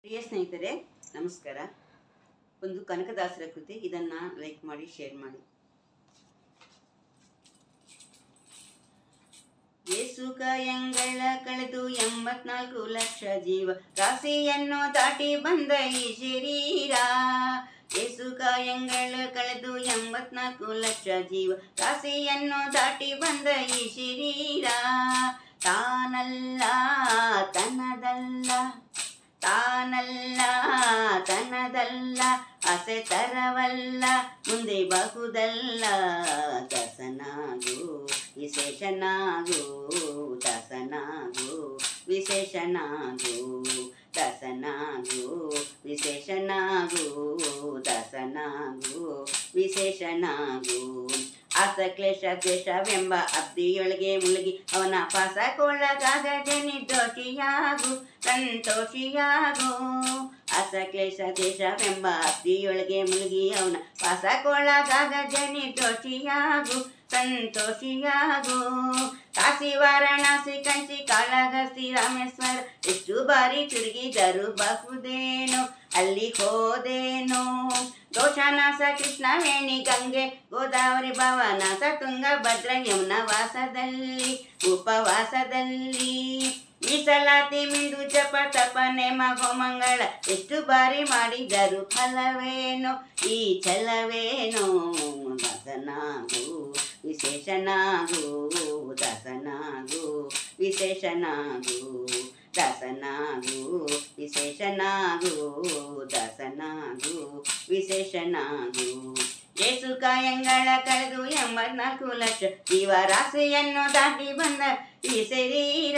ಪ್ರಿಯ ಸ್ನೇಹಿತರೆ ನಮಸ್ಕಾರ. ಒಂದು ಕನಕದಾಸರ ಕೃತಿ, ಇದನ್ನ ಲೈಕ್ ಮಾಡಿ, ಶೇರ್ ಮಾಡಿ. ಯೇಸು ಕಾಯಂಗಳ ಕಳೆದು 84 ಲಕ್ಷ ಜೀವ ರಾಶಿಯನ್ನು ದಾಟಿ ಬಂದ ಈ ಶರೀರ. ಯೇಸು ಕಾಯಂಗಳ ಕಳೆದು 84 ಲಕ್ಷ ಜೀವ ರಾಶಿಯನ್ನು ದಾಟಿ ಬಂದ ಈ ಶರೀರ. ತಾನಲ್ಲ ತನ್ನದಲ್ಲ, ತಾನಲ್ಲ ತನ್ನದಲ್ಲ, ಆಸೆ ತರವಲ್ಲ, ಮುಂದೆ ಬಹುದಲ್ಲ. ದಾಸನಾಗು ವಿಶೇಷನಾಗು, ದಾಸನಾಗು ವಿಶೇಷನಾಗು, ದಾಸನಾಗು ವಿಶೇಷನಾಗು, ದಾಸನಾಗು ವಿಶೇಷನಾಗು. ಆಸ ಕ್ಲೇಶ ದ್ವೇಷವೆಂಬ ಅಬ್ದಿಯೊಳಗೆ ಮುಳುಗಿ ಅವನ ಪಾಸಕ್ಕೊಳಗಾಗದೆ ನಿರ್ದೋಷಿಯಾಗು, ಸಂತೋಷಿಯಾಗು. ಆಸ ಕ್ಲೇಶ ದ್ವೇಷವೆಂಬ ಅಬ್ದಿಯೊಳಗೆ ಮುಳುಗಿ ಅವನ ಪಾಸಕ್ಕೊಳಗಾಗದೆ ನಿರ್ದೋಷಿಯಾಗು, ಸಂತೋಷಿಯಾಗು. ಕಾಶಿ ವಾರಣಾಸಿ ಕಂಚಿ ಕಾಳಹಸ್ತಿ ರಾಮೇಶ್ವರ ಎಷ್ಟು ಬಾರಿ ತಿರುಗಿದರು ಬಹುದೇನು, ಅಲ್ಲಿ ಹೋದೇನು. ದೋಷನಾಸ ಕೃಷ್ಣವೇಣಿ ಗಂಗೆ ಗೋದಾವರಿ ಭವನಾಸ ತುಂಗಭದ್ರ ಯಮುನಾ ವಾಸದಲ್ಲಿ ಉಪವಾಸದಲ್ಲಿ. ಮೀಸಲಾತಿ ಮಿಂದು ಜಪ ತಪ ನೇಮ ಹೋಮಂಗಳ ಎಷ್ಟು ಬಾರಿ ಮಾಡಿದರು ಫಲವೇನು, ಈ ಛಲವೇನು. ದಾಸನಾಗು ವಿಶೇಷನಾಗು, ದಾಸನಾಗು ವಿಶೇಷನಾಗು, ದಾಸನಾಗು ವಿಶೇಷನಾಗು, ದಾಸನಾಗು ವಿಶೇಷನಾಗು. ಯೇಸು ಕಾಯಂಗಳ ಕಳೆದು 84 ಲಕ್ಷ ಜೀವರಾಶಿಯನ್ನು ದಾಟಿ ಬಂದ ಈ ಶರೀರ.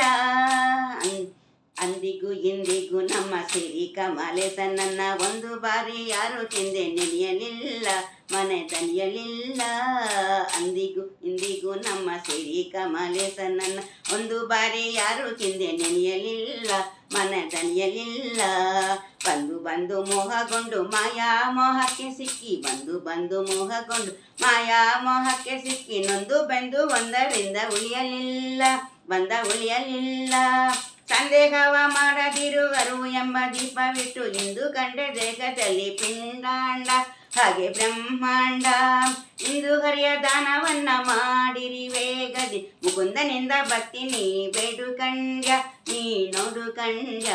ಅಂದಿಗೂ ಇಂದಿಗೂ ನಮ್ಮ ಸಿರಿ ಕಮಲೇಶನನ್ನ ಒಂದು ಬಾರಿ ಯಾರು ಚಿಂದೆ ನೆನೆಯಲಿಲ್ಲ, ಮನೆ ತನಿಯಲಿಲ್ಲ. ಅಂದಿಗೂ ಇಂದಿಗೂ ನಮ್ಮ ಸಿರಿ ಕಮಲೇಶನನ್ನ ಒಂದು ಬಾರಿ ಯಾರು ಚಿಂದೆ ನೆನೆಯಲಿಲ್ಲ, ಮನೆ ತನಿಯಲಿಲ್ಲ. ಬಂದು ಬಂದು ಮೋಹಗೊಂಡು ಮಾಯಾ ಮೋಹಕ್ಕೆ ಸಿಕ್ಕಿ, ಬಂದು ಬಂದು ಮೋಹಗೊಂಡು ಮಾಯಾ ಮೋಹಕ್ಕೆ ಸಿಕ್ಕಿ, ನೊಂದು ಬೆಂದು ಒಂದರಿಂದ ಉಳಿಯಲಿಲ್ಲ, ಬಂದ ಉಳಿಯಲಿಲ್ಲ. ಸಂದೇಹವ ಮಾಡದಿರುವರು ಎಂಬ ದೀಪವಿಟ್ಟು ಇಂದು ಕಂಡೆ ದೇಹದಲ್ಲಿ ಪಿಂಡಾಂಡ ಹಾಗೆ ಬ್ರಹ್ಮಾಂಡ. ಇಂದು ಹರಿಯ ದಾನವನ್ನ ಮಾಡಿರಿ ವೇಗದಿ, ಮುಕುಂದನಿಂದ ಭಕ್ತಿ ನೀ ಬೇಡು ಕಂಡ್ಯ, ನೀ ನೋಡು ಕಂಡ್ಯ.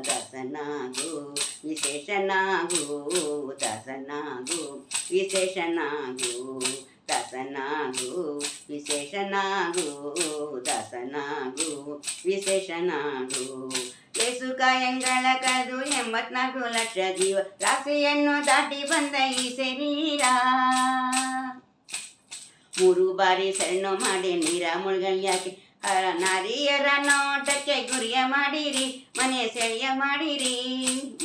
ದಾಸನಾಗು ವಿಶೇಷನಾಗು, ದಾಸನಾಗು ವಿಶೇಷನಾಗು, ದಾಸನಾಗು ವಿಶೇಷನಾಗು, ದಾಸನಾಗು ವಿಶೇಷನಾಗು. ಯೇಸು ಕಾಯಂಗಳ ಕಳೆದು 84 ಲಕ್ಷ ಜೀವ ರಾಶಿಯನ್ನು ದಾಟಿ ಬಂದ ಈ ಶರೀರ. 3 ಬಾರಿ ಶರಣು ಮಾಡಿ ನೀರ ಮುಳುಗಲ್ಯಾಕೆ, ನಾರಿಯರ ನೋಟಕ್ಕೆ ಗುರಿಯ ಮಾಡಿರಿ, ಮನೆ ಸೆಳೆಯ ಮಾಡಿರಿ.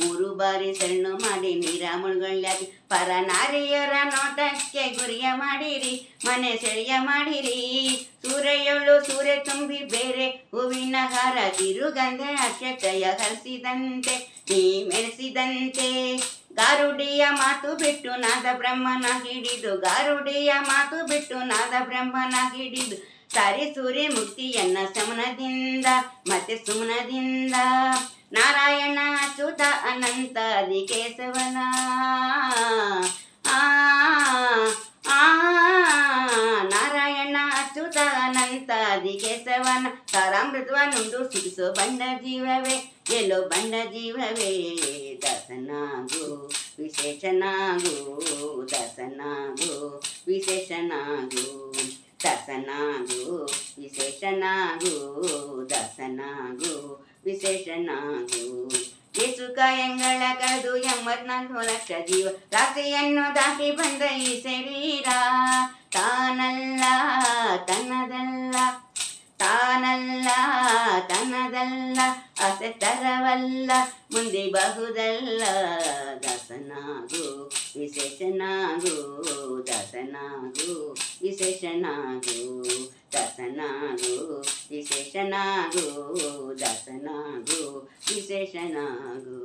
3 ಬಾರಿ ಶರಣು ಮಾಡಿ ನೀರ ಮುಳುಗಲ್ಯಾಕೆ, ಪರ ನಾರಿಯರ ನೋಟಕ್ಕೆ ಗುರಿಯ ಮಾಡಿರಿ, ಮನೆ ಸೆಳೆಯ ಮಾಡಿರಿ. ಸೂರ್ಯಳು ಸೂರ್ಯ ತುಂಬಿ ಬೇರೆ ಹೂವಿನ ಹಾರ ತಿರುಗಂಧೆ ಅಕ್ಷತೆಯ ಹರಿಸಿದಂತೆ ನೀ ಮೆರೆಸಿದಂತೆ. ಗಾರುಡಿಯ ಮಾತು ಬಿಟ್ಟು ನಾದ ಬ್ರಹ್ಮನ ಹಿಡಿದು, ಗಾರುಡಿಯ ಮಾತು ಬಿಟ್ಟು ನಾದ ಬ್ರಹ್ಮನ ಹಿಡಿದು, ಸಾರಿ ಸೂರ್ಯ ಮುಕ್ತಿಯನ್ನ ಸಮನದಿಂದ ಮತ್ತೆ ಸುಮನದಿಂದ. ನಾರಾಯಣ ಅಚ್ಯುತ ಅನಂತ ಆದಿ ಕೇಶವನ, ನಾರಾಯಣ ಅಚ್ಯುತ ಅನಂತ ಆದಿ ಕೇಶವನ. ಸಾರಾಮೃತವ ನುಂಡು ಸುಡಿಸೋ ಬಂಡ ಜೀವವೇ, ಎಲ್ಲೋ ಬಂಡ ಜೀವವೇ. ದಾಸನಾಗು ವಿಶೇಷನಾಗು, ದಾಸನಾಗು ವಿಶೇಷನಾಗು, ದಾಸನಾಗು ವಿಶೇಷನಾಗು, ದಾಸನಾಗು ವಿಶೇಷನಾಗು. ಯೇಸು ಕಾಯಂಗಳ ಕಳೆದು 84 ಲಕ್ಷ ಜೀವ ರಾಶಿಯನ್ನು ದಾಟಿ ಬಂದ ಈ ಶರೀರ. ತಾನಲ್ಲ ತನ್ನದಲ್ಲ, ತಾನಲ್ಲ ತನ್ನದಲ್ಲ, ಆಸೆ ತರವಲ್ಲ, ಮುಂದೆ ಬಹುದಲ್ಲ. ದಾಸನಾಗು ವಿಶೇಷನಾಗು, ದಾಸನಾಗು ವಿಶೇಷನಾಗು, ದಾಸನಾಗು ವಿಶೇಷನಾಗು, ದಾಸನಾಗು ವಿಶೇಷನಾಗು.